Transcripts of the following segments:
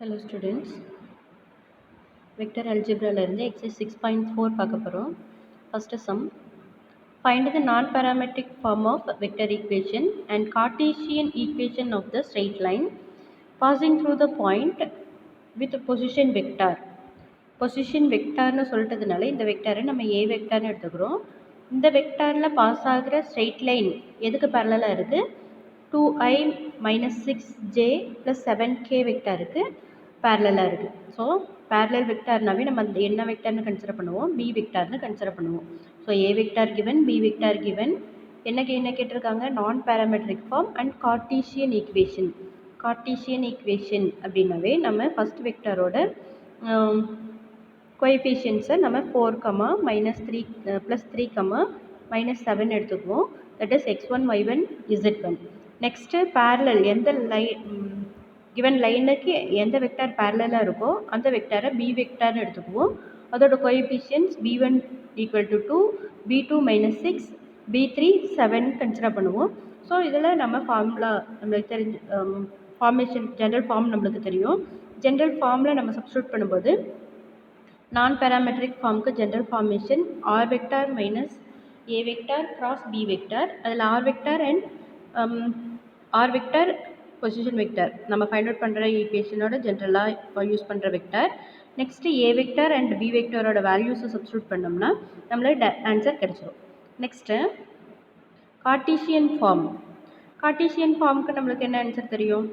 Hello students, vector algebra இருந்து exercise 6.4 பார்க்க போகிறோம். First sum, find the non-parametric form of vector equation and Cartesian equation of the straight line passing through the point with position vector. Position vectorனு சொல்லிட்டதுனால இந்த வெக்டரை நம்ம a வெக்டர்னு எடுத்துக்கிறோம். இந்த வெக்டரில் pass ஆகிற straight line எதுக்கு பேரலாக இருக்குது? 2i minus 6j plus 7k வெக்டருக்கு பேரலாக இருக்குது. ஸோ பேரலல் வெக்டார்னாவே நம்ம அந்த என்ன வெக்டார்னு கன்சிடர் பண்ணுவோம்? பி வெக்டார்னு கன்சிடர் பண்ணுவோம். So A vector given, B vector given, என்ன கேட்டிருக்காங்க? நான் parametric form and Cartesian equation. Cartesian equation அப்படின்னாவே நம்ம ஃபஸ்ட் வெக்டாரோட கோஎஃபிஷியன்ஸை நம்ம 4, -3 +3, -7 எடுத்துக்குவோம். That is x1 y1 z1. Next parallel எந்த கிவன் லைனுக்கு எந்த வெக்டார் பேரலாக இருக்கோ அந்த வெக்டாரை பி வெக்டார்னு எடுத்துக்குவோம். அதோட coefficients b1 = 2, b2 -6, b3 7 consider பண்ணுவோம். ஸோ இதில் நம்ம ஃபார்முலா நம்மளுக்கு தெரிஞ்ச ஃபார்மேஷன் ஜென்ரல் ஃபார்ம் நம்மளுக்கு தெரியும். ஜென்ரல் ஃபார்மில் நம்ம சப்ஸ்டியூட் பண்ணும்போது நான் பேராமெட்ரிக் ஃபார்முக்கு general formation R vector minus A vector cross B vector. அதில் R vector and R vector position vector நம்ம ஃபைண்ட் அவுட் பண்ணுற ஈக்குவேஷனோட ஜென்ரலாக யூஸ் பண்ணுற vector. Next A vector and B வெக்டாரோட வேல்யூஸை சப்ஸ்டியூட் பண்ணோம்னா நம்மளுக்கு ஆன்சர் கிடச்சிடும். Next Cartesian form. கார்ட்டீசியன் ஃபார்முக்கு நம்மளுக்கு என்ன ஆன்சர் தெரியும்?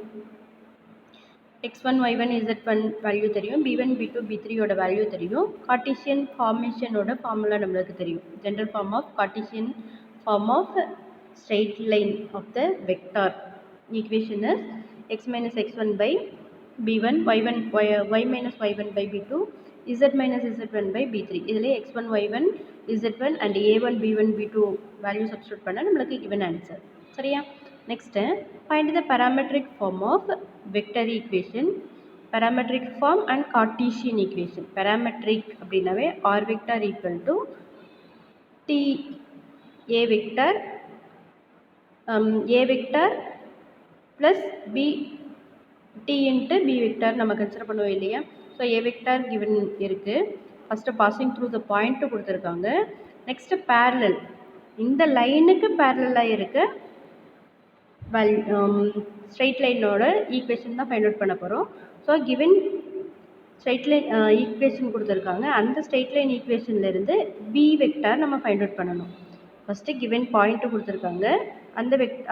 x1 y1 z1 வேல்யூ தெரியும், b1 b2 b3யோட வேல்யூ தெரியும். கார்ட்டீசியன் ஃபார்மேஷனோட ஃபார்முலா நம்மளுக்கு தெரியும். General form of Cartesian form of straight line of the vector equation is x minus x1 by b1 y minus y1 by b2 z minus z1 by b3. இதில் x1 y1 z1 and a1 b1 b2 value substitute பண்ணால் நம்மளுக்கு given answer. சரியா? Next find the parametric form of vector equation, parametric form and Cartesian equation. parametric அப்படின்னாவே r vector equal to t a vector a vector plus B T into B vector நம்ம consider பண்ணுவோம் இல்லையா? So A vector given இருக்குது. First passing through the point கொடுத்துருக்காங்க. Next parallel, இந்த லைனுக்கு பேரலாக இருக்க ஸ்ட்ரெயிட் லைனோட ஈக்குவேஷன் தான் ஃபைண்ட் அவுட் பண்ண போகிறோம். So given straight line equation கொடுத்துருக்காங்க. அந்த ஸ்ட்ரெயிட் லைன் ஈக்குவேஷன்லேருந்து பி வெக்டார் நம்ம ஃபைண்ட் அவுட் பண்ணணும். ஃபஸ்ட்டு கிவன் பாயிண்ட்டு கொடுத்துருக்காங்க.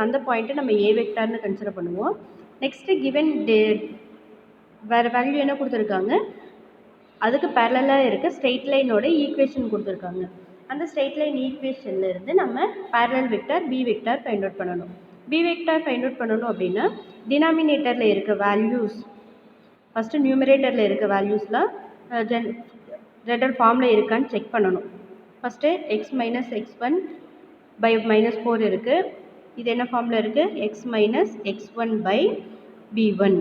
அந்த பாயிண்ட்டை நம்ம ஏ வெக்டார்னு கன்சிடர் பண்ணுவோம். நெக்ஸ்ட்டு கிவன் வேறு வேல்யூ என்ன கொடுத்துருக்காங்க? அதுக்கு பேரலாக இருக்க ஸ்ட்ரெயிட் லைனோட ஈக்குவேஷன் கொடுத்துருக்காங்க. அந்த ஸ்ட்ரெயிட் லைன் ஈக்குவேஷன்லேருந்து நம்ம parallel vector B vector find out பண்ணணும். பி வெக்டார் ஃபைண்ட் அவுட் பண்ணணும் அப்படின்னா டினாமினேட்டரில் இருக்க வேல்யூஸ், ஃபஸ்ட்டு நியூமரேட்டரில் இருக்க வேல்யூஸ்லாம் ஜென்ரல் ஃபார்மில் இருக்கான்னு செக் பண்ணணும். First x minus x1 by -4 இருக்குது. இது என்ன ஃபார்மில் இருக்குது? x minus x1 by b1.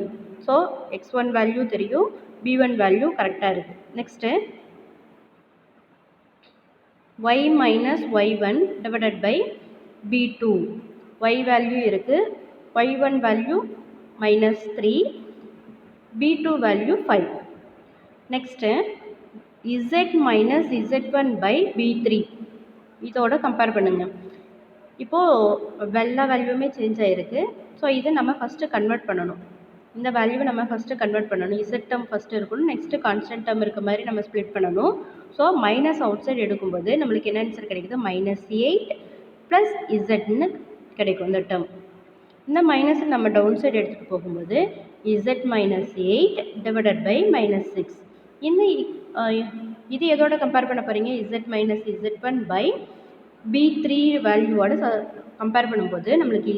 So x1 value தெரியும், b1 வேல்யூ கரெக்டாக இருக்குது. Next y minus y1 divided by b2. y value இருக்குது, y1 value -3, b2 value 5. Next z minus z1 by b3. இதோட கம்பேர் பண்ணுங்கள். இப்போது எல்லா வேல்யூவுமே சேஞ்ச் ஆகிருக்கு. So இதை நம்ம ஃபஸ்ட்டு கன்வெர்ட் பண்ணணும். இந்த வேல்யூவை நம்ம ஃபஸ்ட்டு கன்வெர்ட் பண்ணணும். z டேர்ம் ஃபஸ்ட்டு இருக்கணும், நெக்ஸ்ட்டு கான்ஸ்டன்ட் டேர்ம் இருக்க மாதிரி நம்ம ஸ்ப்ளிட் பண்ணணும். ஸோ மைனஸ் அவுட் சைட் எடுக்கும்போது நம்மளுக்கு என்ன ஆன்சர் கிடைக்குது? -8 ப்ளஸ் இசட்னு கிடைக்கும் இந்த டேர்ம். இந்த மைனஸை நம்ம டவுன் சைடு எடுத்துகிட்டு போகும்போது z -8 டிவைடட் பை -6. இந்த இது எதோட கம்பேர் பண்ண போகிறீங்க? z minus z1 by b3 வேல்யூவோட கம்பேர் பண்ணும்போது நம்மளுக்கு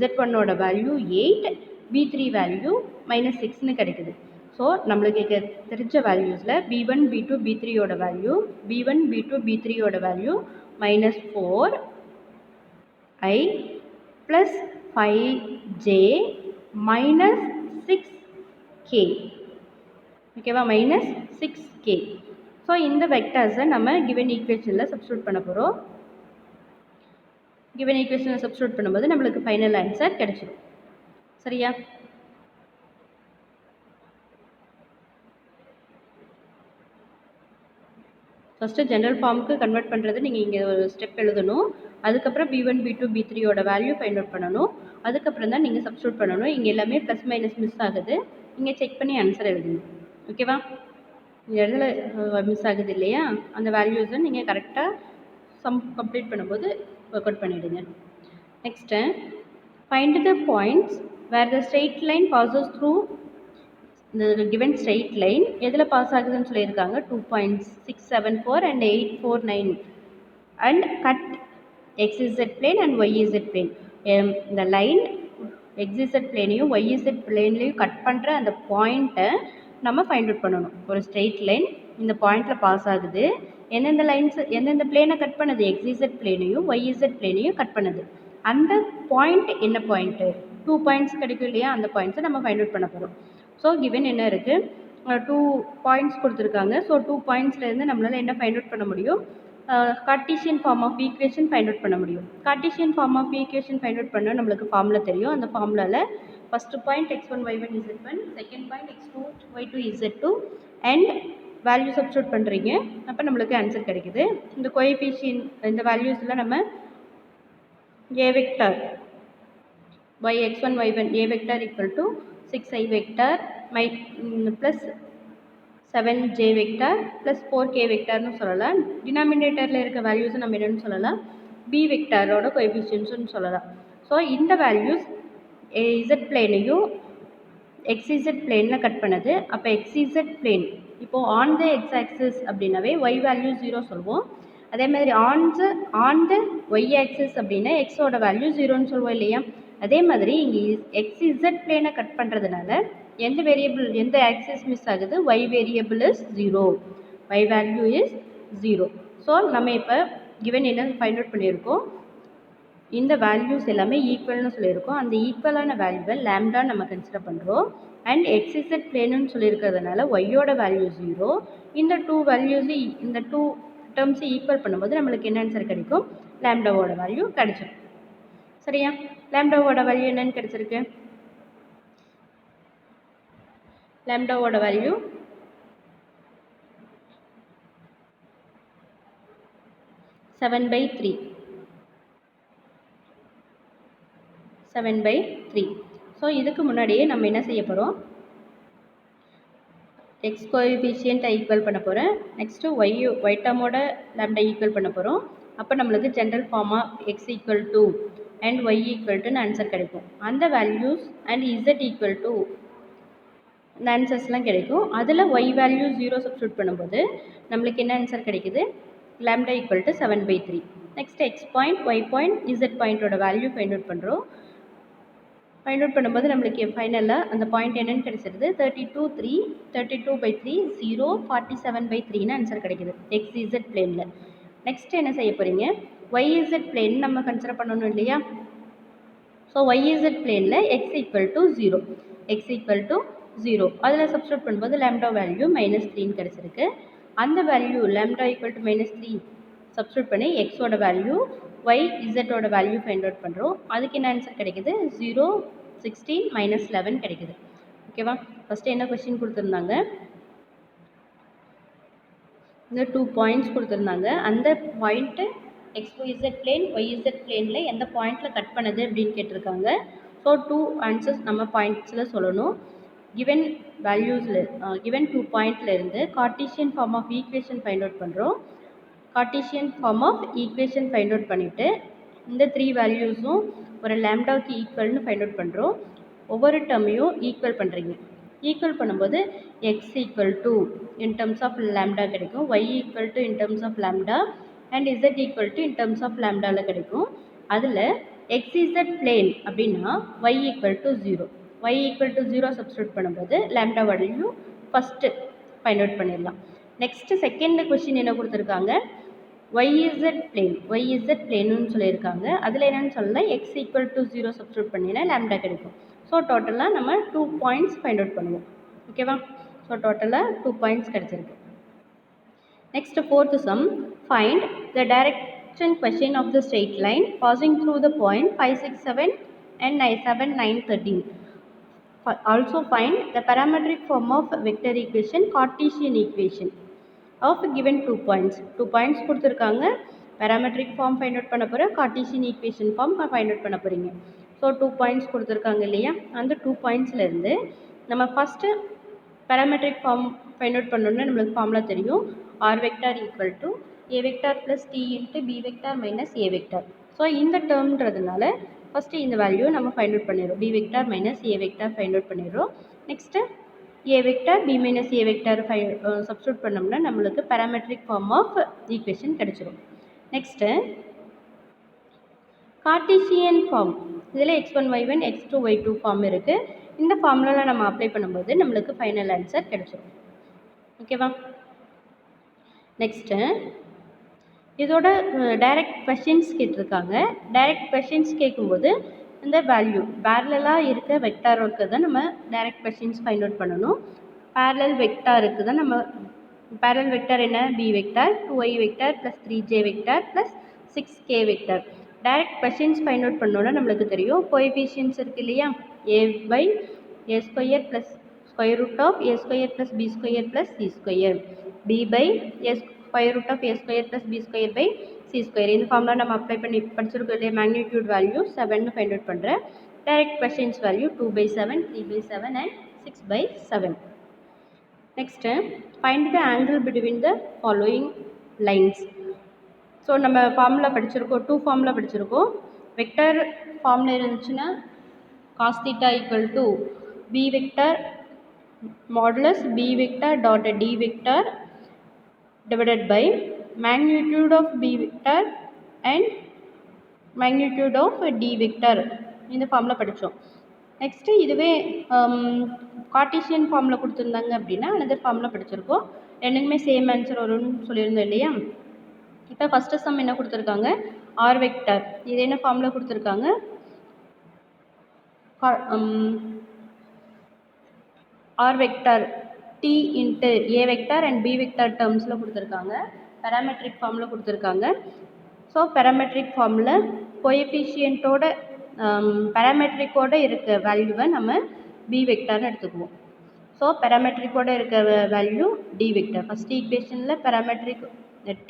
z1ஓட வேல்யூ 8, b3 வேல்யூ -6ன்னு கிடைக்குது. ஸோ நம்மளுக்கு தெரிஞ்ச வேல்யூஸில் b1 b2 b3யோட வேல்யூ, b1 b2 b3யோட வேல்யூ -4i ப்ளஸ் 5j -6k. ஓகேவா? -6k. ஸோ இந்த வெக்டர்ஸை நம்ம கிவன் ஈக்குவேஷனில் சப்ஸ்டியூட் பண்ண போகிறோம். கிவன் ஈக்குவேஷனில் சப்ஸ்டியூட் பண்ணும்போது நம்மளுக்கு ஃபைனல் ஆன்சர் கிடைச்சிடும். சரியா? ஃபஸ்ட்டு ஜென்ரல் ஃபார்முக்கு கன்வெர்ட் பண்ணுறது நீங்கள் இங்கே ஒரு ஸ்டெப் எழுதணும். அதுக்கப்புறம் B1 B2 B3யோட வேல்யூ ஃபைண்ட் அவுட் பண்ணணும். அதுக்கப்புறம் தான் நீங்கள் சப்ஸ்டியூட் பண்ணணும். இங்கே எல்லாமே ப்ளஸ் மைனஸ் மிஸ் ஆகுது. நீங்கள் செக் பண்ணி ஆன்சர் எழுதுங்க. ஓகேவா? இந்த இடத்துல மிஸ் ஆகுது இல்லையா, அந்த வேல்யூஸை நீங்கள் கரெக்டாக சம் கம்ப்ளீட் பண்ணும்போது ஒர்க் அவுட் பண்ணிவிடுங்க. Next find the points where the straight line passes through இந்த given straight line எதில் பாஸ் ஆகுதுன்னு சொல்லியிருக்காங்க. 2 points 6, 7, 4 and 8, 4, 9 and cut xz plane and yz plane. இந்த லைன் xz பிளேனையும் yz பிளேன்லையும் கட் பண்ணுற அந்த பாயிண்ட்டை நம்ம ஃபைண்ட் அவுட் பண்ணணும். ஒரு ஸ்ட்ரெயிட் லைன் இந்த பாயிண்டில் பாஸ் ஆகுது. எந்தெந்த லைன்ஸ் எந்தெந்த பிளேனை கட் பண்ணுது, xz பிளேனையும் yz பிளேனையும் கட் பண்ணுது. அந்த பாயிண்ட் என்ன பாயிண்ட்டு, 2 பாயிண்ட்ஸ் கிடைக்கும் இல்லையா, அந்த பாயிண்ட்ஸை நம்ம ஃபைண்ட் அவுட் பண்ண போகிறோம். ஸோ கிவன் என்ன இருக்குது, 2 பாயிண்ட்ஸ் கொடுத்துருக்காங்க. ஸோ 2 பாயிண்ட்ஸ்லேருந்து நம்மளால் என்ன ஃபைண்ட் அவுட் பண்ண முடியும், Cartesian form of equation find out பண்ண முடியும். Cartesian form of equation find out பண்ணால் நம்மளுக்கு ஃபார்முலா தெரியும். அந்த ஃபார்முலாவில் first point x1 y1 z1, second point x2 y2 z2 and value substitute பண்ணுறீங்க. அப்போ நம்மளுக்கு ஆன்சர் கிடைக்குது. இந்த கோஎஃபிஷியன் இந்த வேல்யூஸில் நம்ம a vector by x1 y1 a vector equal to 6i vector plus 7j vector plus 4k vectorனு சொல்லலாம். டினாமினேட்டரில் இருக்க வேல்யூஸை நம்ம என்னென்னு சொல்லலாம், b வெக்டாரோட கோஎஃபிஷியன்ட்ஸ்னு சொல்லலாம். ஸோ இந்த வேல்யூஸ் z பிளேனையும் xz பிளேனில் கட் பண்ணுது. அப்போ xz பிளேன் இப்போது ஆன் த எக்ஸ் ஆக்சிஸ் அப்படின்னாவே y வேல்யூ 0 சொல்லுவோம். அதே மாதிரி ஆன் த ஒய் ஆக்சிஸ் அப்படின்னா எக்ஸோட வேல்யூ 0ன்னு சொல்லுவோம் இல்லையா. அதே மாதிரி இங்கே xz பிளேனை கட் பண்ணுறதுனால எந்த வேரியபிள் எந்த ஆக்சிஸ் மிஸ் ஆகுது, y variable is 0, y value is 0. So நம்ம இப்போ கிவன் என்ன ஃபைண்ட் அவுட் பண்ணியிருக்கோம், இந்த வேல்யூஸ் எல்லாமே ஈக்குவல்னு சொல்லியிருக்கோம். அந்த ஈக்குவலான வேல்யூவை லேம்டா நம்ம கன்சிடர் பண்ணுறோம். அண்ட் xz பிளேனுன்னு சொல்லியிருக்கிறதுனால ஒய்யோட வேல்யூ 0. இந்த 2 வேல்யூஸு இந்த 2 டேர்ம்ஸை ஈக்குவல் பண்ணும்போது நம்மளுக்கு என்ன ஆன்சர் கிடைக்கும், லேம்டாவோட வேல்யூ கிடைச்சிடும். சரியா? லேம்டாவோட வேல்யூ என்னன்னு கிடைச்சிருக்கு, லேம்டாவோட வேல்யூ 7/3. 7/3. ஸோ இதுக்கு முன்னாடியே நம்ம என்ன செய்ய போகிறோம், எக்ஸ் கோஎஃபிஷியன்ட்டை ஈக்குவல் பண்ண போகிறேன். நெக்ஸ்ட்டு ஒய் டேர்மோட லேம்டா ஈக்குவல் பண்ண போகிறோம். அப்போ நம்மளுக்கு general form of X equal to and Y equal டுன்னு ஆன்சர் கிடைக்கும். அந்த values and Z equal to இந்த ஆன்சர்ஸ்லாம் கிடைக்கும். அதில் ஒய் வேல்யூ 0 சப்ஸ்டியூட் பண்ணும்போது நம்மளுக்கு என்ன ஆன்சர் கிடைக்குது, lambda equal to 7/3. Next X point Y point Z பாயிண்ட்டோட வேல்யூ ஃபைண்ட் அவுட் பண்ணுறோம். ஃபைண்ட் அவுட் பண்ணும்போது நம்மளுக்கு ஃபைனலாக அந்த பாயிண்ட் என்னென்னு கிடைச்சிருது, 32/3, 32/3, 0, 47/3ன்னு ஆன்சர் கிடைக்குது XZ பிளேனில். நெக்ஸ்ட் என்ன செய்ய போகிறீங்க, YZ பிளேன் நம்ம கன்சிடர் பண்ணணும் இல்லையா. ஸோ YZ பிளேனில் x equal to 0, x equal to 0 அதில் சப்ஸ்டியூட் பண்ணும்போது லேம்டா வேல்யூ -3ன்னு கிடச்சிருக்கு. அந்த வேல்யூ லேம்டா ஈக்குவல் டு -3 சப்ஸ்டியூட் பண்ணி எக்ஸோட வேல்யூ ஒய் இசட்டோட வேல்யூ ஃபைண்ட் அவுட் பண்ணுறோம். அதுக்கு என்ன ஆன்சர் கிடைக்குது, 0, 16, -11 கிடைக்குது. ஓகேவா? ஃபஸ்ட்டு என்ன கொஸ்டின் கொடுத்துருந்தாங்க, இந்த 2 பாயிண்ட்ஸ் கொடுத்துருந்தாங்க. அந்த பாயிண்ட்டு XYZ பிளேன் YZ பிளேனில் எந்த பாயிண்டில் கட் பண்ணுது அப்படின்னு கேட்டிருக்காங்க. ஸோ 2 ஆன்சர்ஸ் நம்ம பாயிண்ட்ஸில் சொல்லணும். கிவன் வேல்யூஸில் கிவன் 2 பாயிண்ட்டில் இருந்து Cartesian form of equation find out பண்ணுறோம். Cartesian form of equation find out பண்ணிவிட்டு இந்த 3 வேல்யூஸும் ஒரு லேம்டாவுக்கு ஈக்குவல்னு ஃபைண்ட் அவுட் பண்ணுறோம். ஒவ்வொரு டேர்மையும் ஈக்குவல் பண்ணுறீங்க. ஈக்குவல் பண்ணும்போது X equal to in terms of lambda கிடைக்கும், Y equal to in terms of lambda and Z equal to in terms of லேம்டாவில் கிடைக்கும். அதில் XZ பிளேன் அப்படின்னா Y equal to 0, Y equal to 0 substitute பண்ணும்போது lambda value first find out பண்ணிடலாம். Next second question என்ன கொடுத்துருக்காங்க, YZ plane, YZ பிளேனுன்னு சொல்லியிருக்காங்க. அதில் என்னென்னு சொல்லலாம், x ஈக்குவல் டு 0 சப்ஸ்டியூட் பண்ணினா லேம்டா கிடைக்கும். ஸோ டோட்டலாக நம்ம 2 பாயிண்ட்ஸ் ஃபைண்ட் அவுட் பண்ணுவோம். ஓகேவா? ஸோ டோட்டலாக 2 பாயிண்ட்ஸ் கிடச்சிருக்கு. Next fourth sum, find the direction cosine of the straight line passing through the point 5, 6, 7 and 7, 9, 13. Also find the parametric form of vector equation, Cartesian equation. Of given 2 points. 2 points கொடுத்துருக்காங்க. Parametric form find out பண்ண போகிறேன், Cartesian equation form find out பண்ண போகிறீங்க. So 2 points கொடுத்துருக்காங்க இல்லையா, அந்த 2 பாயிண்ட்ஸ்லேருந்து நம்ம first parametric form find out பண்ணணும்னா நம்மளுக்கு ஃபார்முலா தெரியும். R vector equal to A vector plus T into B vector minus A vector. So இந்த டேர்ம்ன்றதுனால ஃபஸ்ட்டு இந்த வேல்யூ நம்ம ஃபைண்ட் அவுட் பண்ணிடுறோம். B vector minus A vector find out பண்ணிடுறோம். Next A vector B minus A vector substitute பண்ணோம்னா நம்மளுக்கு parametric form of equation கிடச்சிரும். Next Cartesian form, இதில் x1 y1 x2 y2 form இருக்குது. இந்த ஃபார்முலாவில் நம்ம அப்ளை பண்ணும்போது நம்மளுக்கு ஃபைனல் ஆன்சர் கிடச்சிரும். ஓகேவா? நெக்ஸ்ட்டு இதோட டைரக்ட் கொஷின்ஸ் கேட்டிருக்காங்க. டைரக்ட் கொஷின்ஸ் கேட்கும்போது இந்த வேல்யூ பேரலாக இருக்க வெக்டாருக்கு தான் நம்ம டைரக்ட் கொஷின்ஸ் ஃபைண்ட் அவுட் பண்ணணும். பேரலல் வெக்டாருக்கு தான் நம்ம பேரலல் வெக்டார் என்ன, B vector 2y vector plus 3j vector plus 6k vector. Direct cosines find out பண்ணோன்னா நம்மளுக்கு தெரியும் கோஎஃபிஷியன்ட்ஸ் இருக்குது இல்லையா, a by a square plus square root of a square plus b square plus c square, b by a square root of a square plus b square by c square. இந்த formula நம்ம apply பண்ணி படிச்சிருக்கோம் இல்லையா. Magnitude value 7 find out பண்ணுறேன். Direct cosines value 2/7 3/7 and 6/7. Next find the angle between the following lines. So நம்ம formula படிச்சிருக்கோம், 2 formula படிச்சிருக்கோம். Vector ஃபார்மில் இருந்துச்சுன்னா cos theta equal to B vector modulus B vector dot D vector divided by magnitude of b vector and magnitude of d vector. இந்த formula படித்தோம். Next இதுவே Cartesian ஃபார்மில் கொடுத்துருந்தாங்க அப்படின்னா அனதர் ஃபார்முலா படிச்சிருக்கோம். ரெண்டுக்குமே சேம் ஆன்சர் வரும்னு சொல்லியிருந்தோம் இல்லையா. இப்போ ஃபஸ்ட்டு சம் என்ன கொடுத்துருக்காங்க, ஆர் வெக்டர். இது என்ன ஃபார்முலா கொடுத்துருக்காங்க, R vector D into A vector and B vector டேர்ம்ஸில் கொடுத்துருக்காங்க. பேராமெட்ரிக் ஃபார்மில் கொடுத்துருக்காங்க. ஸோ பேராமெட்ரிக் ஃபார்மில் கோஎஃபிஷியன்ட்டோட பேராமெட்ரிக்கோடு இருக்க வேல்யூவை நம்ம பி வெக்டார்னு எடுத்துக்குவோம். ஸோ பேராமெட்ரிக்கோடு இருக்க வேல்யூ டி வெக்டார். ஃபஸ்ட் ஈக்குவேஷனில் பேராமெட்ரிக்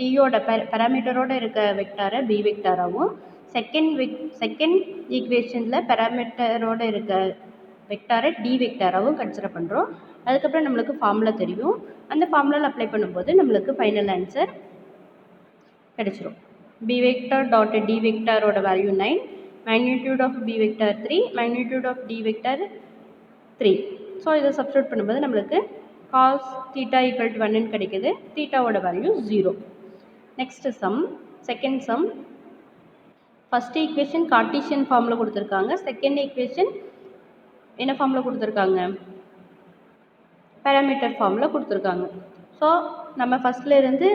டியோட பேராமீட்டரோடு இருக்க வெக்டாரை பி வெக்டாராகவும், செகண்ட் ஈக்குவேஷனில் பேராமீட்டரோடு இருக்க வெக்டாரை டி வெக்டாராகவும் கன்சிடர் பண்ணுறோம். அதுக்கப்புறம் நம்மளுக்கு ஃபார்முலா தெரியும். அந்த ஃபார்முலாவில் அப்ளை பண்ணும்போது நம்மளுக்கு ஃபைனல் ஆன்சர் கிடச்சிரும். பி வெக்டார் டாட் டி வெக்டாரோட value 9, magnitude of B vector 3, magnitude of D vector 3. So இதை சப்ஸ்டியூட் பண்ணும்போது நம்மளுக்கு காஸ் தீட்டா ஈக்குவல் டு 1 கிடைக்குது. தீட்டாவோட value 0. Next sum, second sum. First equation Cartesian ஃபார்மில் கொடுத்துருக்காங்க. செகண்ட் ஈக்குவேஷன் என்ன ஃபார்மில் கொடுத்துருக்காங்க, பேராமீட்டர் ஃபார்மில் கொடுத்துருக்காங்க. ஸோ நம்ம ஃபஸ்ட்லேருந்து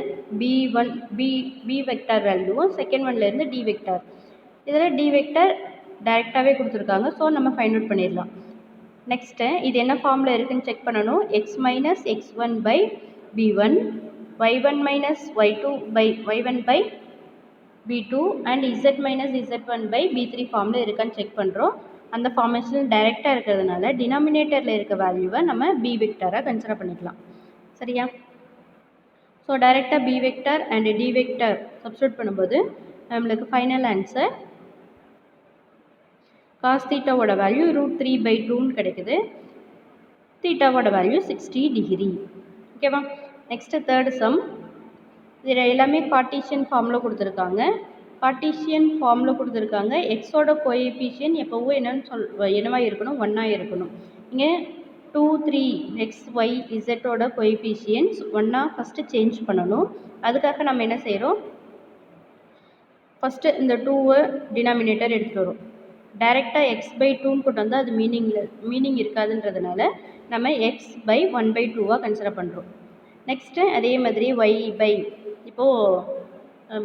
பி வெக்டார் வேல்யூவும் செகண்ட் ஒன்லேருந்து டி வெக்டார். இதில் டி வெக்டார் டைரெக்டாகவே கொடுத்துருக்காங்க. ஸோ நம்ம ஃபைண்ட் அவுட் பண்ணிடலாம். நெக்ஸ்ட்டு இது என்ன ஃபார்மில் இருக்குதுன்னு செக் பண்ணணும். X minus x1 by b1, y1 minus y2 by y1 by b2 and z minus z1 by b3 ஃபார்மில் இருக்கான்னு செக் பண்ணுறோம். அந்த ஃபார்மேஷன் டைரெக்டாக இருக்கிறதுனால டினாமினேட்டரில் இருக்க வேல்யூவை நம்ம பி வெக்டாராக கன்சிடர் பண்ணிக்கலாம். சரியா? ஸோ டைரெக்டாக B vector and D vector substitute பண்ணும்போது நம்மளுக்கு ஃபைனல் ஆன்சர் காஸ் தீட்டாவோட வேல்யூ √3/2 கிடைக்குது. தீட்டாவோட வேல்யூ 60 டிகிரி. ஓகேவா? Next third sum. இதில் எல்லாமே கார்ட்டீசியன் ஃபார்மில் கொடுத்துருக்காங்க. கார்ட்டீசியன் ஃபார்மில் கொடுத்துருக்காங்க. எக்ஸோட கோஎஃபிஷியன்ட் எப்போவும் என்னவாக இருக்கணும், 1 இருக்கணும். இங்கே 2 3 x y z coefficients 1 first change பண்ணணும். அதுக்காக நம்ம என்ன செய்கிறோம், ஃபஸ்ட்டு இந்த 2 டினாமினேட்டர் எடுத்துகிட்டு வரும். டைரெக்டாக x/2 கொண்டு வந்தால் அது மீனிங் இருக்காதுன்றதுனால நம்ம x/1/2 கன்சிடர் பண்ணுறோம். நெக்ஸ்ட்டு அதே மாதிரி இப்போது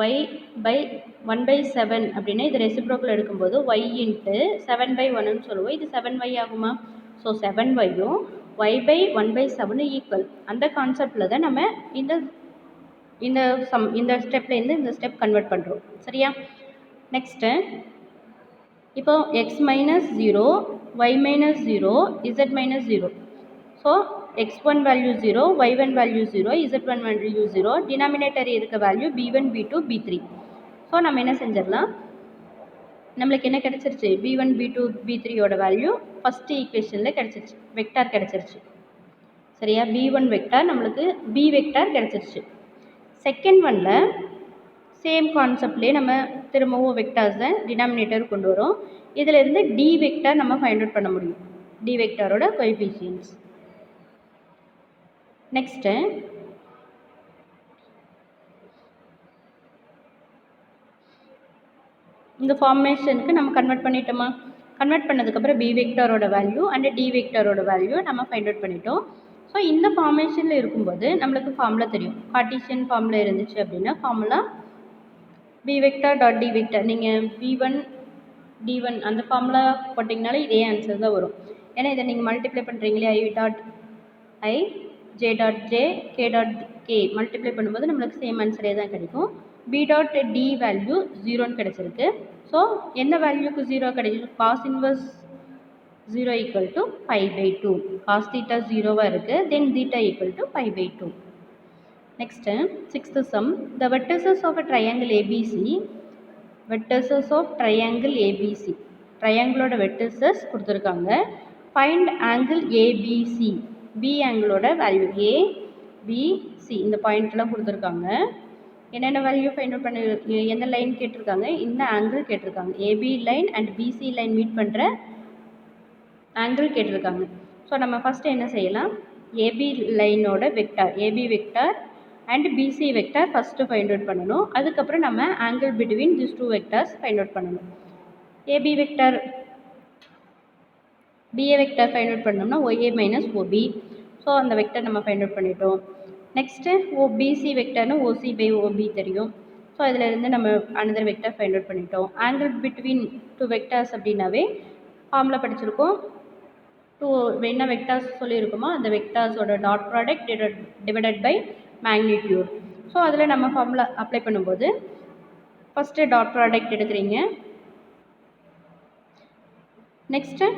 y/1/7 அப்படின்னா இது ரெசிப்ரோக்கல் எடுக்கும்போது y இன்ட்டு 7/1ன்னு சொல்லுவோம். இது 7y ஆகுமா? ஸோ 7yயும் y/1/7 ஈக்குவல். அந்த கான்செப்டில் தான் நம்ம இந்த ஸ்டெப்லேருந்து இந்த ஸ்டெப் கன்வெர்ட் பண்ணுறோம். சரியா? நெக்ஸ்ட்டு இப்போது x - 0, y - 0, z - 0. So x1 value 0, y1 value 0, z1 value 0, denominator இருக்க value b1 b2 b3. So நம்ம என்ன செஞ்சிடலாம், நம்மளுக்கு என்ன கிடச்சிருச்சு, b1 b2 b3யோட வேல்யூ ஃபஸ்ட்டு ஈக்குவேஷனில் கிடச்சிருச்சு, வெக்டார் கிடச்சிருச்சு. சரியா, b1 வெக்டார் நம்மளுக்கு b வெக்டார் கிடச்சிருச்சு. செகண்ட் ஒனில் சேம் கான்செப்ட்லேயே நம்ம திரும்பவும் வெக்டார்ஸை டினாமினேட்டர் கொண்டு வரோம். இதிலிருந்து டி வெக்டார் நம்ம ஃபைண்ட் அவுட் பண்ண முடியும், டி வெக்டாரோட கோஎஃபிஷியன்ட்ஸ். நெக்ஸ்ட்டு இந்த ஃபார்மேஷனுக்கு நம்ம கன்வெர்ட் பண்ணிட்டோமா, கன்வெர்ட் பண்ணதுக்கப்புறம் பி வெக்டாரோட வேல்யூ அண்ட் டி வெக்டாரோட வேல்யூ நம்ம ஃபைண்ட் அவுட் பண்ணிட்டோம். ஸோ இந்த ஃபார்மேஷனில் இருக்கும்போது நம்மளுக்கு ஃபார்முலா தெரியும். கார்ட்டீசியன் ஃபார்முலா இருந்துச்சு அப்படின்னா formula B vector dot D vector, நீங்கள் v1 d1 அந்த ஃபார்முலா போட்டிங்கனாலே இதே ஆன்சர் தான் வரும். ஏன்னா இதை நீங்கள் மல்டிப்ளை பண்ணுறீங்களே i dot i j dot j k dot k multiply பண்ணும்போது நம்மளுக்கு சேம் ஆன்சரே தான் கிடைக்கும். b டாட் d வேல்யூ 0ன்னு கிடச்சிருக்கு. ஸோ எந்த வேல்யூக்கு 0 கிடைக்கும், cos inverse 0 equal to π/2, cos theta 0வாக இருக்குது, then theta equal to π/2. Next sixth sum, the vertices of a triangle ABC, vertices of triangle ABC, ட்ரையாங்கிளோட வெர்டிசஸ் கொடுத்துருக்காங்க. ஃபைண்ட் ஆங்கிள் ஏபிசி, பி ஆங்கிளோட வேல்யூ ஏபிசி இந்த பாயிண்ட்லாம் கொடுத்துருக்காங்க. என்னென்ன வேல்யூ ஃபைண்ட் அவுட் பண்ணி, எந்த லைன் கேட்டிருக்காங்க, இந்த ஆங்கிள் கேட்டிருக்காங்க. AB line and BC line meet பண்ணுற ஆங்கிள் கேட்டிருக்காங்க. ஸோ நம்ம ஃபஸ்ட்டு என்ன செய்யலாம், ஏபி லைனோட vector, AB vector and BC vector first find out பண்ணணும். அதுக்கப்புறம் நம்ம angle between this two vectors find out பண்ணணும். AB vector BA vector find out பண்ணோம்னா OA மைனஸ் OB. ஸோ அந்த வெக்டார் நம்ம ஃபைண்ட் அவுட் பண்ணிட்டோம். நெக்ஸ்ட்டு பிசி வெக்டார்னு OC by OB தெரியும். ஸோ இதிலேருந்து நம்ம அனதர் வெக்டார் ஃபைண்ட் அவுட் பண்ணிட்டோம். ஆங்கிள் பிட்வீன் டூ வெக்டார்ஸ் அப்படின்னாவே ஃபார்முலா படிச்சிருக்கோம். என்ன வெக்டார்ஸ் சொல்லியிருக்குமோ அந்த வெக்டார்ஸோட dot product divided by magnitude. So அதில் நம்ம ஃபார்முலா அப்ளை பண்ணும்போது ஃபஸ்ட்டு டாட் ப்ராடக்ட் எடுக்கிறீங்க. நெக்ஸ்ட்டு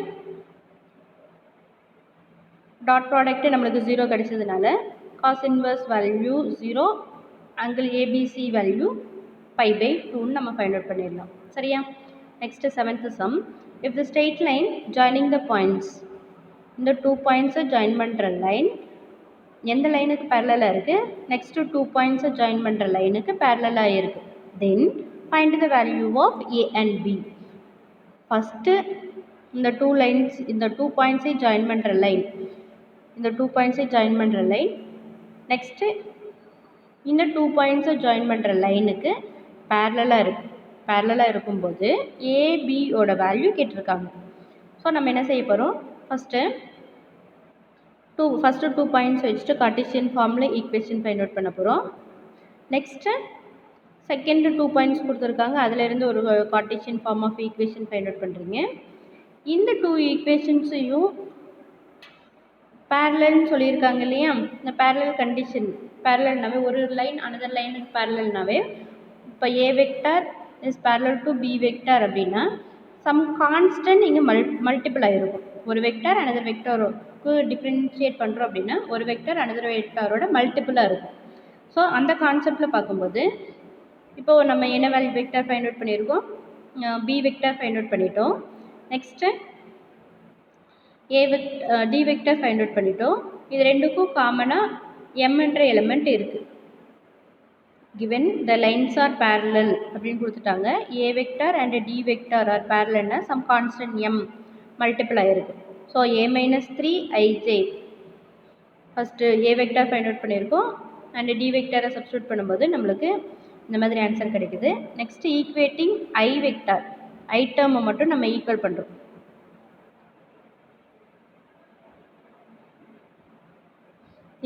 டாட் ப்ராடக்ட்டு நம்மளுக்கு 0 கிடைச்சதுனால cos inverse value 0, angle ABC value π/2ன்னு நம்ம ஃபைண்ட் அவுட் பண்ணிடலாம். சரியா, next seventh sum, if the straight line joining the points, இந்த 2 பாயிண்ட்ஸை ஜாயின் பண்ணுற லைன் எந்த லைனுக்கு பேரலாக இருக்குது, நெக்ஸ்ட்டு 2 பாயிண்ட்ஸை ஜாயின் பண்ணுற லைனுக்கு பேரலாக இருக்குது. Then find the value of A and B. First இந்த 2 லைன்ஸ், இந்த 2 பாயிண்ட்ஸை ஜாயின் பண்ணுற லைன், இந்த 2 பாயிண்ட்ஸை ஜாயின் பண்ணுற லைன், நெக்ஸ்ட்டு இந்த 2 பாயிண்ட்ஸை ஜாயின் பண்ணுற லைனுக்கு பேரலாக இருக்குது. பேரலாக இருக்கும்போது ஏபியோட வேல்யூ கேட்டிருக்காங்க. ஸோ நம்ம என்ன செய்ய போகிறோம், ஃபஸ்ட்டு 2 பாயிண்ட்ஸ் வச்சுட்டு கார்ட்டீசியன் ஃபார்மில் ஈக்குவேஷன் ஃபைண்ட் அவுட் பண்ண போகிறோம். நெக்ஸ்ட்டு செகண்ட் 2 பாயிண்ட்ஸ் கொடுத்துருக்காங்க, அதிலேருந்து ஒரு Cartesian form of equation find out பண்ணுறீங்க. இந்த 2 ஈக்குவேஷன்ஸையும் பேரலல்னு சொல்லியிருக்காங்க இல்லையா, இந்த பேரலல் கண்டிஷன், பேரலல்னாவே ஒரு லைன் அனதர் லைனுக்கு பேரலல்னாவே, இப்போ A vector is parallel to B vector அப்படின்னா சம் கான்ஸ்டன்ட் இங்கே மல்டிபிள் ஆகிருக்கும். ஒரு வெக்டார் அனதர் வெக்டாருக்கு டிஃப்ரென்ஷியேட் பண்ணுறோம் அப்படின்னா ஒரு வெக்டார் அனதர் வெக்டாரோட மல்டிபிளாக இருக்கும். ஸோ அந்த கான்செப்டில் பார்க்கும்போது இப்போது நம்ம என்ன வேல்யூ வெக்டார் ஃபைண்ட் அவுட் பண்ணியிருக்கோம், பி வெக்டார் ஃபைண்ட் அவுட் பண்ணிட்டோம். Next D vector find out பண்ணிட்டோம். இது ரெண்டுக்கும் காமனாக m என்ற எலிமெண்ட் இருக்குது. given the lines are parallel அப்படின்னு கொடுத்துட்டாங்க. a vector and d vector are parallelனா some constant m multiple ஆயிருக்கு. So a minus 3 ij first a vector find out பண்ணியிருக்கோம் அண்ட் d vector சப்ஸ்டியூட் பண்ணும்போது நம்மளுக்கு இந்த மாதிரி ஆன்சர் கிடைக்குது. Next equating i vector, i டேர்மை மட்டும் நம்ம ஈக்குவல் பண்ணுறோம்.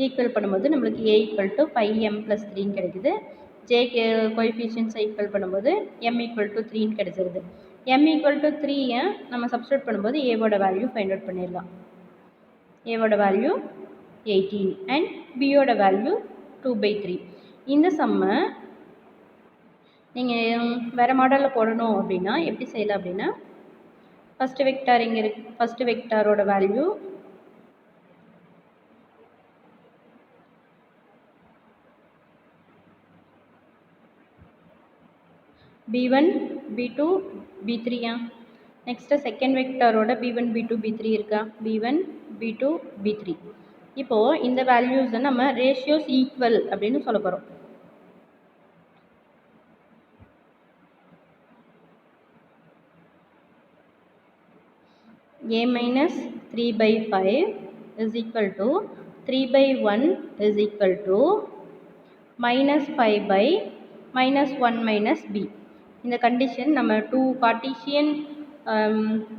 ஈக்குவல் பண்ணும்போது நம்மளுக்கு a ஈக்குவல் டு 5m+3 கிடைக்குது. j கோஎஃபிஷியன்ஸை ஈக்குவல் பண்ணும்போது m ஈக்குவல் டு 3 கிடைச்சிருது. m ஈக்குவல் டு 3 நம்ம சப்ஸ்டியூட் பண்ணும்போது ஏவோட வேல்யூ ஃபைண்ட் அவுட் பண்ணிடலாம். ஏவோட வேல்யூ 18 அண்ட் பியோட வேல்யூ 2/3. இந்த சம்மை நீங்கள் வேறு மாடலில் போடணும் அப்படின்னா எப்படி செய்யலாம் அப்படின்னா, ஃபஸ்ட்டு வெக்டார் இங்கே இருக்குது, ஃபஸ்ட்டு வெக்டாரோட value b1 b2 b3 next second வெக்டரோட b1 b2 b3 இருக்கா b1 b2 b3 இப்போது இந்த வேல்யூஸை நம்ம ரேஷியோஸ் ஈக்குவல் அப்படின்னு சொல்ல போகிறோம் a minus 3 by 5 is equal to 3 by 1 is equal to minus 5 by minus 1 minus b. இந்த கண்டிஷன் நம்ம டூ கார்ட்டீசியன்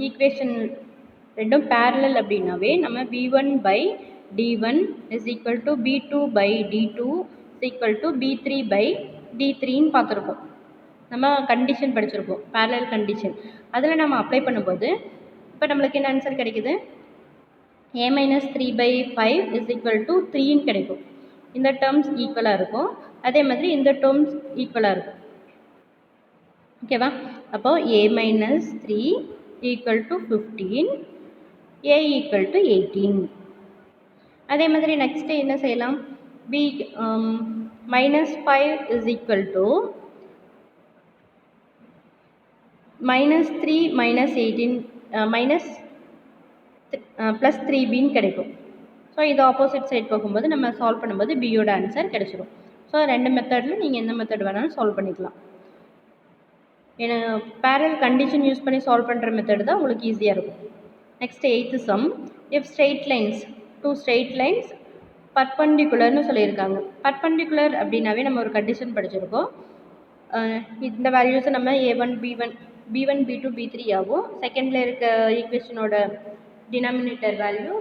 ஈக்குவேஷன் ரெண்டும் parallel அப்படின்னாவே நம்ம b1 by d1 is equal to b2 by d2 is equal to b3 by d3ன்னு பார்த்துருக்கோம். நம்ம condition படிச்சிருக்கோம் parallel condition. அதில் நம்ம அப்ளை பண்ணும்போது இப்போ நம்மளுக்கு என்ன ஆன்சர் கிடைக்குது a minus 3 by 5 is equal to 3ன்னு கிடைக்கும். இந்த டேர்ம்ஸ் ஈக்குவலாக இருக்கும். அதே மாதிரி இந்த டேர்ம்ஸ் ஈக்குவலாக இருக்கும். ஓகேவா? அப்போது a minus 3 equal to 15, a equal to 18. அதே மாதிரி நெக்ஸ்ட்டு என்ன செய்யலாம் b minus 5 is equal to minus 3 minus 18 minus plus 3bன்னு கிடைக்கும். ஸோ இது ஆப்போசிட் சைட் போகும்போது நம்ம சால்வ் பண்ணும்போது பியோட ஆன்சர் கிடைச்சிடும். ஸோ ரெண்டு மெத்தடில் நீங்கள் எந்த மெத்தட் வேணாலும் சால்வ் பண்ணிக்கலாம். ஏன்னா பேரல் கண்டிஷன் யூஸ் பண்ணி சால்வ் பண்ணுற மெத்தட் தான் உங்களுக்கு ஈஸியாக இருக்கும். Next 8th sum, if straight lines two straight lines பர்பண்டிகுலர்னு சொல்லியிருக்காங்க. பர்பண்டிகுலர் அப்படின்னாவே நம்ம ஒரு கண்டிஷன் படிச்சிருக்கோம். இந்த வேல்யூஸை நம்ம a1 b1 b2 b3 ஆகும். செகண்டில் இருக்க ஈக்குவேஷனோட denominator value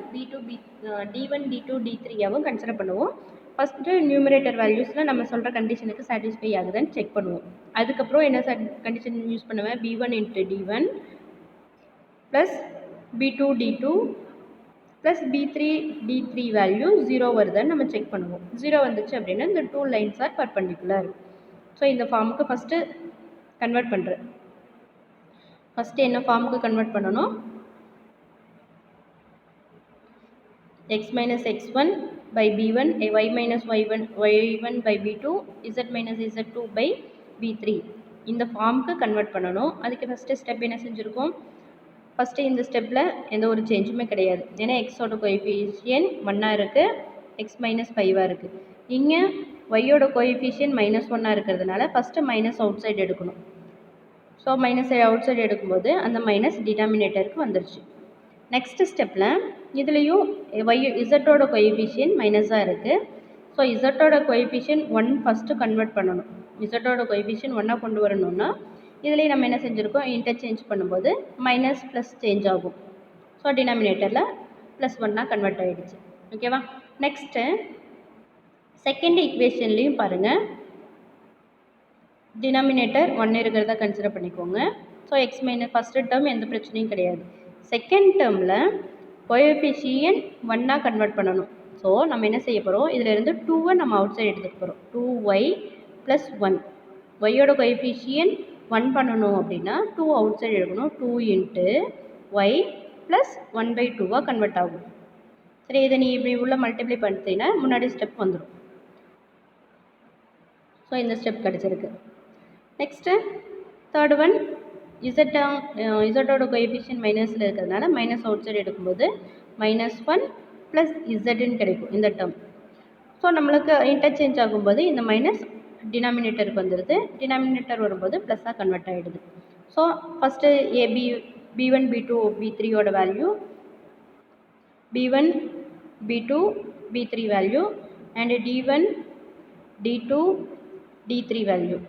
d1 d2 d3 ஆகும் கன்சிடர் பண்ணுவோம். ஃபஸ்ட்டு நியூமரேட்டர் வேல்யூஸில் நம்ம சொல்கிற கண்டிஷனுக்கு சாட்டிஸ்ஃபை ஆகுதுன்னு செக் பண்ணுவோம். அதுக்கப்புறம் என்ன கண்டிஷன் யூஸ் பண்ணுவேன் b1 into d1 plus b2 d2 plus b3 d3 value 0 வருதுன்னு நம்ம செக் பண்ணுவோம். 0 வந்துச்சு அப்படின்னா இந்த two lines are perpendicular. So இந்த ஃபார்முக்கு ஃபஸ்ட்டு கன்வெர்ட் பண்ணுறேன். ஃபஸ்ட்டு என்ன ஃபார்முக்கு கன்வெர்ட் பண்ணணும் x minus x1 by b1 y minus y1 by b2 z minus z2 by b3 இந்த ஃபார்முக்கு கன்வெர்ட் பண்ணணும். அதுக்கு ஃபஸ்ட்டு ஸ்டெப் என்ன செஞ்சுருக்கோம் ஃபஸ்ட்டு இந்த ஸ்டெப்பில் எந்த ஒரு சேஞ்சுமே கிடையாது. ஏன்னா எக்ஸோட கோஎஃபிஷியன்ட் 1 இருக்குது, எக்ஸ் மைனஸ் 5 இருக்குது. இங்கே ஒய்யோட கோஎஃபிஷியன்ட் -1 இருக்கிறதுனால ஃபஸ்ட்டு மைனஸ் அவுட் சைடு எடுக்கணும். ஸோ மைனஸ் அவுட் சைடு எடுக்கும்போது அந்த மைனஸ் டினாமினேட்டருக்கு வந்துருச்சு. நெக்ஸ்ட் ஸ்டெப்பில் இதுலேயும் இசட்டோட கோஎஃபிஷியன்ட் மைனஸாக இருக்குது. ஸோ இசட்டோட கோஎஃபிஷியன்ட் 1 ஃபஸ்ட்டு கன்வெர்ட் பண்ணணும். இசட்டோட கோஎஃபிஷியன்ட் 1 கொண்டு வரணும்னா இதுலேயும் நம்ம என்ன செஞ்சுருக்கோம் இன்டர்சேஞ்ச் பண்ணும்போது மைனஸ் ப்ளஸ் சேஞ்ச் ஆகும். ஸோ டினாமினேட்டரில் +1 கன்வெர்ட் ஆகிடுச்சு. ஓகேவா? நெக்ஸ்ட்டு செகண்ட் ஈக்குவேஷன்லேயும் பாருங்கள் டினாமினேட்டர் 1 இருக்கிறத கன்சிடர் பண்ணிக்கோங்க. So X minus first term எந்த பிரச்சனையும் கிடையாது. செகண்ட் டேர்மில் கோஎஃபிஷியன்ட் 1 கன்வெர்ட் பண்ணணும். ஸோ நம்ம என்ன செய்ய போகிறோம் இதிலேருந்து 2 நம்ம அவுட் சைடு எடுத்துகிட்டு போகிறோம். 2y + 1 ஒய்யோட கோஎஃபிஷியன்ட் 1 பண்ணணும் அப்படின்னா 2 அவுட் சைடு எடுக்கணும். 2 × y + 1/2 கன்வெர்ட் ஆகும். சரி, இதை நீ இப்படி உள்ள மல்டிப்ளை பண்ணிட்டீங்கன்னா முன்னாடி ஸ்டெப் வந்துடும். ஸோ இந்த ஸ்டெப் கிடச்சிருக்கு. நெக்ஸ்ட்டு தேர்ட் ஒன் இசட்டோட கோஎஃபிஷியன்ட் மைனஸில் இருக்கிறதுனால மைனஸ் அவுட் சைடு எடுக்கும்போது -1 + z கிடைக்கும் இந்த டேர்ம். ஸோ நம்மளுக்கு இன்டர்சேஞ்ச் ஆகும்போது இந்த மைனஸ் டினாமினேட்டருக்கு வந்துடுது. டினாமினேட்டர் வரும்போது ப்ளஸ்ஸாக கன்வெர்ட் ஆகிடுது. ஸோ ஃபஸ்ட்டு b1 b2 b3யோட value b1 b2 b3 value and d1 d2 d3 value.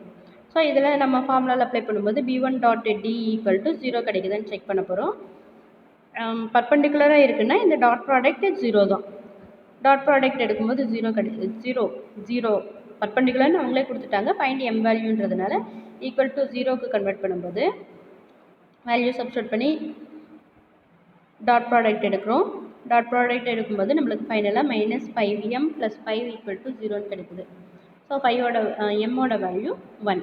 So இதில் நம்ம ஃபார்முலாவில் அப்ளை பண்ணும்போது b1 dot d equal to 0 கிடைக்குதுன்னு செக் பண்ண போகிறோம். பர்பண்டிகுலராக இருக்குன்னா இந்த டாட் ப்ராடக்ட் 0 தான். டாட் ப்ராடக்ட் எடுக்கும்போது 0 பர்பண்டிகுலர்னு அவங்களே கொடுத்துட்டாங்க. ஃபைண்ட் m வேல்யூன்றதுனால ஈக்குவல் டு 0க்கு கன்வெர்ட் பண்ணும்போது வேல்யூ சப்ஸ்டிட்யூட் பண்ணி டாட் ப்ராடக்ட் எடுக்கிறோம். டாட் ப்ராடக்ட் எடுக்கும்போது நம்மளுக்கு ஃபைனலாக -5m + 5 = 0ன்னு கிடைக்குது. ஸோ 5ஓட எம்மோட value 1.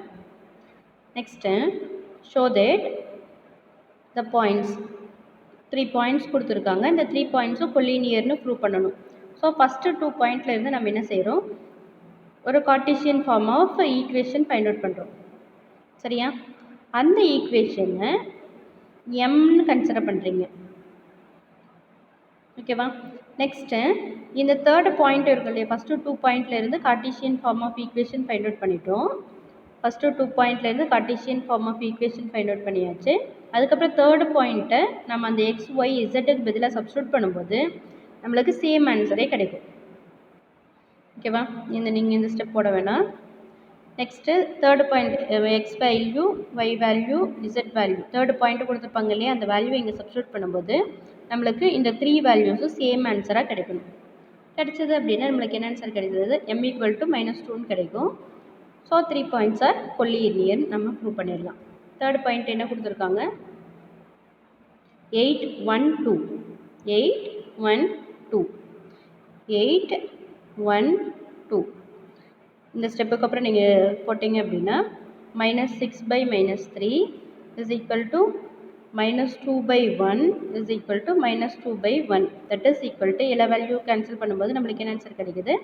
Next show that the points 3 points கொடுத்துருக்காங்க. இந்த 3 பாயிண்ட்ஸும் கொலீனியர்னு ப்ரூவ் பண்ணணும். ஸோ ஃபஸ்ட்டு 2 பாயிண்ட்லேருந்து நம்ம என்ன செய்கிறோம் ஒரு Cartesian form of equation find out பண்ணுறோம். சரியா? அந்த ஈக்குவேஷனை எம்னு கன்சிடர் பண்ணுறீங்க. ஓகேவா? நெக்ஸ்ட்டு இந்த தேர்டு பாயிண்ட் இருக்கு இல்லையா, ஃபஸ்ட்டு 2 பாயிண்ட்லேருந்து Cartesian form of equation find out பண்ணிட்டோம். ஃபஸ்ட்டு 2 பாயிண்ட்லேருந்து Cartesian form of equation find out பண்ணியாச்சு. அதுக்கப்புறம் தேர்டு பாயிண்ட்டை நம்ம அந்த எக்ஸ் ஒய் இசட்டுக்கு பதிலாக சப்ஸ்டியூட் பண்ணும்போது நம்மளுக்கு சேம் ஆன்சரே கிடைக்கும். ஓகேவா? நீங்கள் இந்த ஸ்டெப் போட வேணாம். Next third point X value, Y value, Z value third point கொடுத்துருப்பாங்க இல்லையா, அந்த வேல்யூ இங்கே சப்ஸ்டியூட் பண்ணும்போது நம்மளுக்கு இந்த 3 வேல்யூஸும் சேம் ஆன்சராக கிடைக்கணும். கிடைச்சது அப்படின்னா நம்மளுக்கு என்ன ஆன்சர் கிடைச்சது, m = -2ன்னு கிடைக்கும். ஸோ 3 பாயிண்ட்ஸ் ஆர் கொல்லீனியர் நம்ம ப்ரூவ் பண்ணிடலாம். தேர்ட் பாயிண்ட் என்ன கொடுத்துருக்காங்க, 8 1 2 8 1 2 8 1 2 இந்த ஸ்டெப்புக்கு அப்புறம் நீங்கள் போட்டிங்க அப்படின்னா -6/-3 is equal to -2/1 is equal to -2/1 that is equal to எல்லா வேல்யூ கேன்சல் பண்ணும்போது நம்மளுக்கு என்ன ஆன்சர் கிடைக்குது,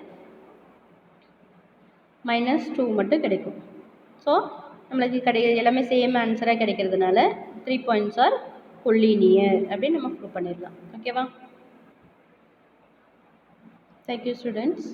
-2 மட்டும் கிடைக்கும். ஸோ நம்மளுக்கு எல்லாமே சேம் ஆன்சராக கிடைக்கிறதுனால 3 பாயிண்ட்ஸ் ஆர் கொல்லீனியர் அப்படின்னு நம்ம ப்ரூவ் பண்ணிடலாம். ஓகேவா? Thank you students.